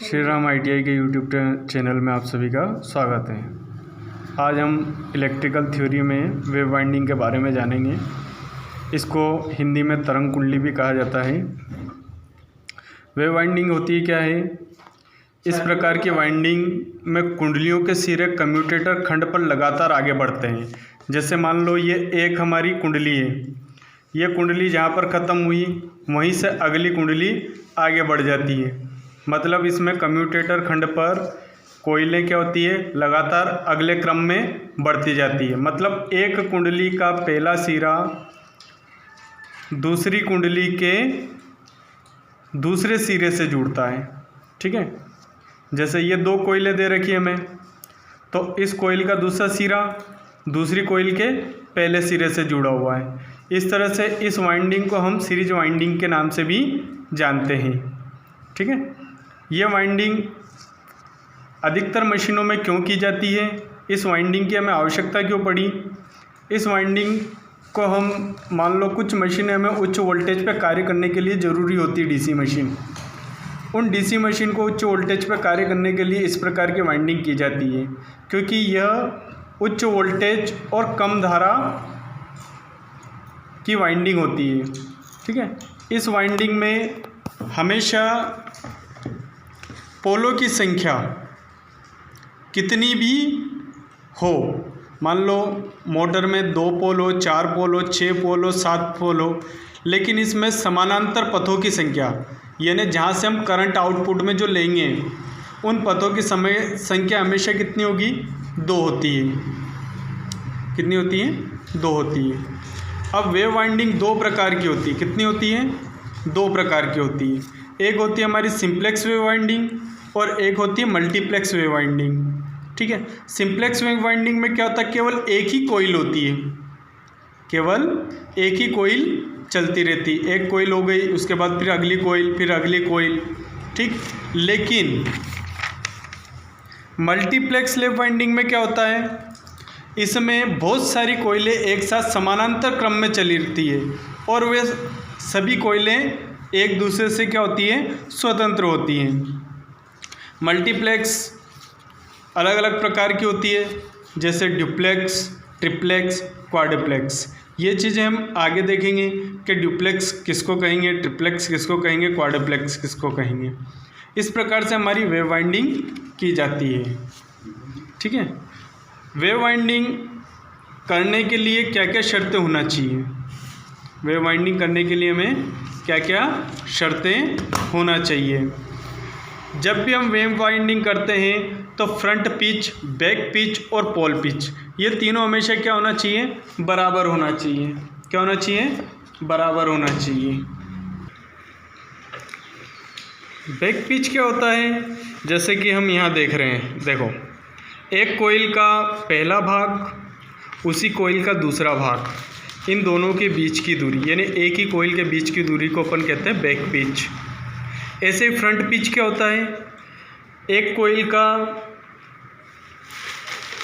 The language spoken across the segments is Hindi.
श्री राम ITI के यूट्यूब चैनल में आप सभी का स्वागत है। आज हम इलेक्ट्रिकल थ्योरी में वेव वाइंडिंग के बारे में जानेंगे। इसको हिंदी में तरंग कुंडली भी कहा जाता है। वेव वाइंडिंग होती है क्या है? इस प्रकार की वाइंडिंग में कुंडलियों के सिरे कम्यूटेटर खंड पर लगातार आगे बढ़ते हैं। जैसे मान लो ये एक हमारी कुंडली है, ये कुंडली जहाँ पर ख़त्म हुई वहीं से अगली कुंडली आगे बढ़ जाती है। मतलब इसमें कम्यूटेटर खंड पर कोयलें क्या होती है, लगातार अगले क्रम में बढ़ती जाती है। मतलब एक कुंडली का पहला सिरा दूसरी कुंडली के दूसरे सिरे से जुड़ता है। ठीक है, जैसे ये दो कोयलें दे रखी है हमें, तो इस कोयल का दूसरा सिरा दूसरी कोयल के पहले सिरे से जुड़ा हुआ है। इस तरह से इस वाइंडिंग को हम सीरीज वाइंडिंग के नाम से भी जानते हैं। ठीक है, ये वाइंडिंग अधिकतर मशीनों में क्यों की जाती है, इस वाइंडिंग की हमें आवश्यकता क्यों पड़ी? इस वाइंडिंग को हम मान लो कुछ मशीनें हमें उच्च वोल्टेज पर कार्य करने के लिए ज़रूरी होती है, डीसी मशीन। उन डीसी मशीन को उच्च वोल्टेज पर कार्य करने के लिए इस प्रकार की वाइंडिंग की जाती है, क्योंकि यह उच्च वोल्टेज और कम धारा की वाइंडिंग होती है। ठीक है, इस वाइंडिंग में हमेशा पोलों की संख्या कितनी भी हो, मान लो मोटर में 2 पोल हो, 4 पोल हो, 6 पोल हो, 7 पोल हो, लेकिन इसमें समानांतर पथों की संख्या, यानी जहाँ से हम करंट आउटपुट में जो लेंगे उन पथों की संख्या हमेशा कितनी होगी? 2 होती है। कितनी होती है? 2 होती है। अब वेव वाइंडिंग 2 प्रकार की होती है। कितनी होती है? 2 प्रकार की होती है। एक होती है हमारी सिंप्लेक्स वेव वाइंडिंग और एक होती है मल्टीप्लेक्स वेव वाइंडिंग। ठीक है, सिंप्लेक्स वेव वाइंडिंग में क्या होता है, केवल एक ही कोइल होती है, केवल एक ही कोइल चलती रहती है। एक कोइल हो गई, उसके बाद फिर अगली कोइल, फिर अगली कोइल। ठीक, लेकिन मल्टीप्लेक्स वेव वाइंडिंग में क्या होता है, इसमें बहुत सारी कोयलें एक साथ समानांतर क्रम में चली रहती है और वे सभी कोयलें एक दूसरे से क्या होती हैं, स्वतंत्र होती हैं। मल्टीप्लेक्स अलग अलग प्रकार की होती है, जैसे ड्यूप्लेक्स, ट्रिप्लेक्स, क्वाड्रुप्लेक्स। ये चीज़ें हम आगे देखेंगे कि ड्यूप्लेक्स किसको कहेंगे, ट्रिप्लेक्स किसको कहेंगे, क्वाड्रुप्लेक्स किसको कहेंगे। इस प्रकार से हमारी वेव वाइंडिंग की जाती है। ठीक है, वेव वाइंडिंग करने के लिए क्या क्या शर्तें होना चाहिए? वेव वाइंडिंग करने के लिए हमें क्या क्या शर्तें होना चाहिए? जब भी हम वेव वाइंडिंग करते हैं तो फ्रंट पिच, बैक पिच और पोल पिच, ये तीनों हमेशा क्या होना चाहिए? बराबर होना चाहिए। क्या होना चाहिए? बराबर होना चाहिए। बैक पिच क्या होता है? जैसे कि हम यहाँ देख रहे हैं, देखो, एक कोइल का पहला भाग, उसी कोइल का दूसरा भाग, इन दोनों के बीच की दूरी, यानी एक ही कोइल के बीच की दूरी को अपन कहते हैं बैक पिच। ऐसे ही फ्रंट पिच क्या होता है? एक कोइल का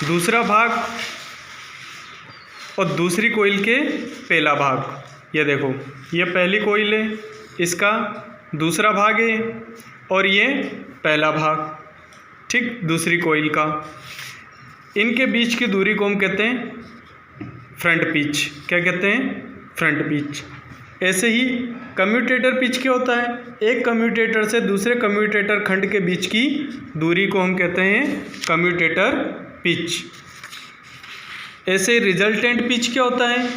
दूसरा भाग और दूसरी कोइल के पहला भाग। ये देखो, ये पहली कोइल है, इसका दूसरा भाग है और ये पहला भाग। ठीक, दूसरी कोइल का, इनके बीच की दूरी को हम कहते हैं फ्रंट पिच। क्या कहते हैं? Front pitch. ऐसे ही कम्यूटेटर पिच क्या होता है? एक कम्यूटेटर से दूसरे कम्यूटेटर खंड के बीच की दूरी को हम कहते हैं कम्यूटेटर पिच। ऐसे रिजल्टेंट पिच क्या होता है?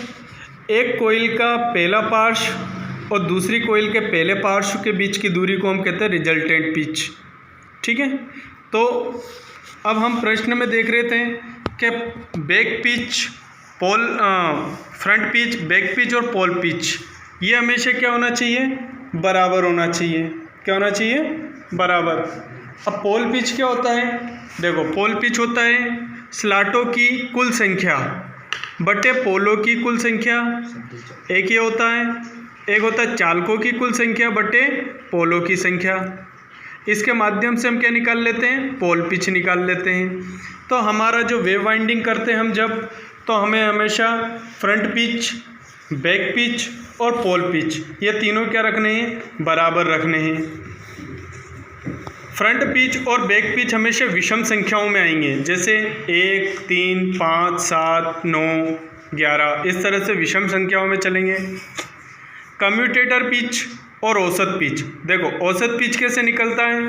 एक कोइल का पहला पार्श्व और दूसरी कोइल के पहले पार्श्व के बीच की दूरी को हम कहते हैं रिजल्टेंट पिच। ठीक है, तो अब हम प्रश्न में देख रहे थे कि बैक पिच, पोल, फ्रंट पिच, बैक पिच और पोल पिच, ये हमेशा क्या होना चाहिए? बराबर होना चाहिए। क्या होना चाहिए? बराबर। अब पोल पिच क्या होता है? देखो, पोल पिच होता है स्लॉटों की कुल संख्या बटे पोलों की कुल संख्या। एक ये होता है, एक होता है चालकों की कुल संख्या बटे पोलों की संख्या। इसके माध्यम से हम क्या निकाल लेते हैं? पोल पिच निकाल लेते हैं। तो हमारा जो वेव वाइंडिंग करते हैं हम जब, तो हमें हमेशा फ्रंट पिच, बैक पिच और पोल पिच, ये तीनों क्या रखने हैं? बराबर रखने हैं। फ्रंट पिच और बैक पिच हमेशा विषम संख्याओं में आएंगे, जैसे 1, 3, 5, 7, 9, 11 इस तरह से विषम संख्याओं में चलेंगे। कम्यूटेटर पिच और औसत पिच, देखो औसत पिच कैसे निकलता है।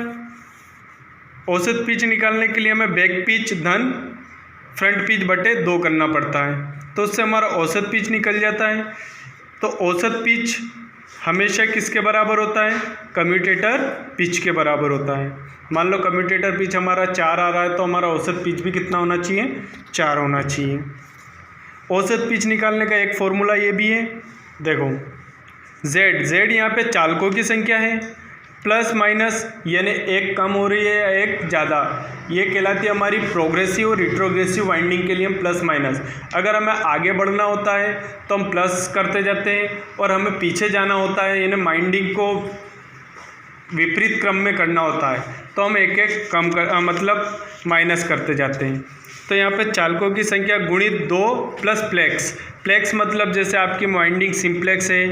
औसत पिच निकालने के लिए हमें बैक पिच धन फ्रंट पिच बटे 2 करना पड़ता है, तो उससे हमारा औसत पिच निकल जाता है। तो औसत पिच हमेशा किसके बराबर होता है, कम्यूटेटर पिच के बराबर होता है। मान लो कम्यूटेटर पिच हमारा 4 आ रहा है, तो हमारा औसत पिच भी कितना होना चाहिए, 4 होना चाहिए। औसत पिच निकालने का एक फॉर्मूला ये भी है, देखो z यहाँ पे चालकों की संख्या है, प्लस माइनस यानी एक कम हो रही है या एक ज़्यादा, ये कहलाती है हमारी प्रोग्रेसिव और रिट्रोग्रेसिव वाइंडिंग के लिए हम प्लस माइनस। अगर हमें आगे बढ़ना होता है तो हम प्लस करते जाते हैं, और हमें पीछे जाना होता है यानी वाइंडिंग को विपरीत क्रम में करना होता है, तो हम एक एक कम कर मतलब माइनस करते जाते हैं। तो यहाँ पे चालकों की संख्या गुणित 2 प्लस प्लेक्स। प्लेक्स मतलब जैसे आपकी वाइंडिंग सिंप्लेक्स है,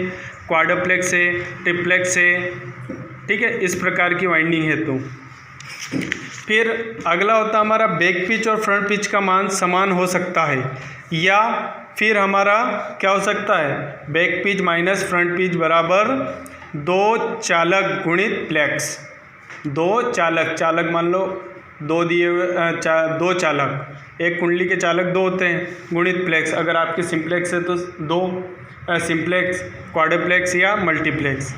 क्वाड्रप्लेक्स है, ट्रिप्लेक्स है, ठीक है, इस प्रकार की वाइंडिंग है। तो फिर अगला होता है हमारा बैक पिच और फ्रंट पिच का मान समान हो सकता है, या फिर हमारा क्या हो सकता है, back pitch minus front pitch बराबर 2 चालक गुणित प्लेक्स। 2 चालक, चालक मान लो 2 दिए हुए 2 चालक, एक कुंडली के चालक 2 होते हैं, गुणित प्लेक्स। अगर आपके सिंप्लेक्स है तो 2 सिंप्लेक्स, क्वाड्रप्लेक्स या मल्टीप्लेक्स।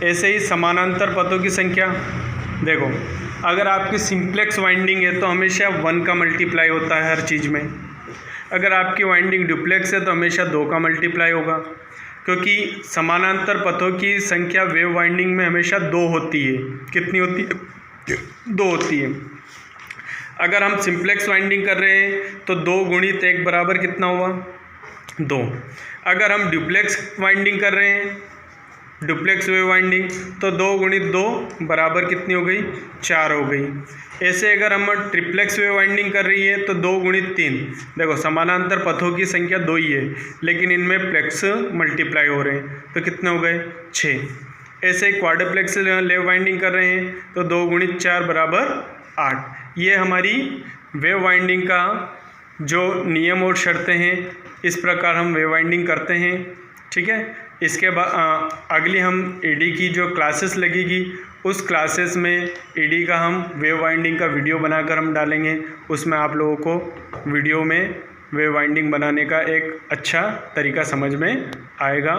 ऐसे ही समानांतर पथों की संख्या, देखो अगर आपकी सिंप्लेक्स वाइंडिंग है तो हमेशा 1 का मल्टीप्लाई होता है हर चीज़ में। अगर आपकी वाइंडिंग डुप्लेक्स है तो हमेशा 2 का मल्टीप्लाई होगा, क्योंकि समानांतर पथों की संख्या वेव वाइंडिंग में हमेशा 2 होती है। कितनी होती है, 2 होती है। अगर हम सिंप्लेक्स वाइंडिंग कर रहे हैं तो 2 गुणित 1 बराबर कितना हुआ, 2। अगर हम डुप्लेक्स वाइंडिंग कर रहे हैं, डुप्लेक्स वेव वाइंडिंग, तो 2 गुणित 2 बराबर कितनी हो गई, 4 हो गई। ऐसे अगर हम ट्रिप्लेक्स वेव वाइंडिंग कर रही है तो 2 गुणित 3, देखो समानांतर पथों की संख्या 2 ही है, लेकिन इनमें प्लेक्स मल्टीप्लाई हो रहे हैं, तो कितने हो गए, 6। ऐसे क्वाड्रप्लेक्स वेव वाइंडिंग कर रहे हैं तो 2 गुणित 4 बराबर 8। ये हमारी वेव वाइंडिंग का जो नियम और शर्तें हैं, इस प्रकार हम वेव वाइंडिंग करते हैं, ठीक है। इसके बाद अगली हम ईडी की जो क्लासेस लगेगी, उस क्लासेस में ईडी का हम वेव वाइंडिंग का वीडियो बनाकर हम डालेंगे। उसमें आप लोगों को वीडियो में वेव वाइंडिंग बनाने का एक अच्छा तरीका समझ में आएगा।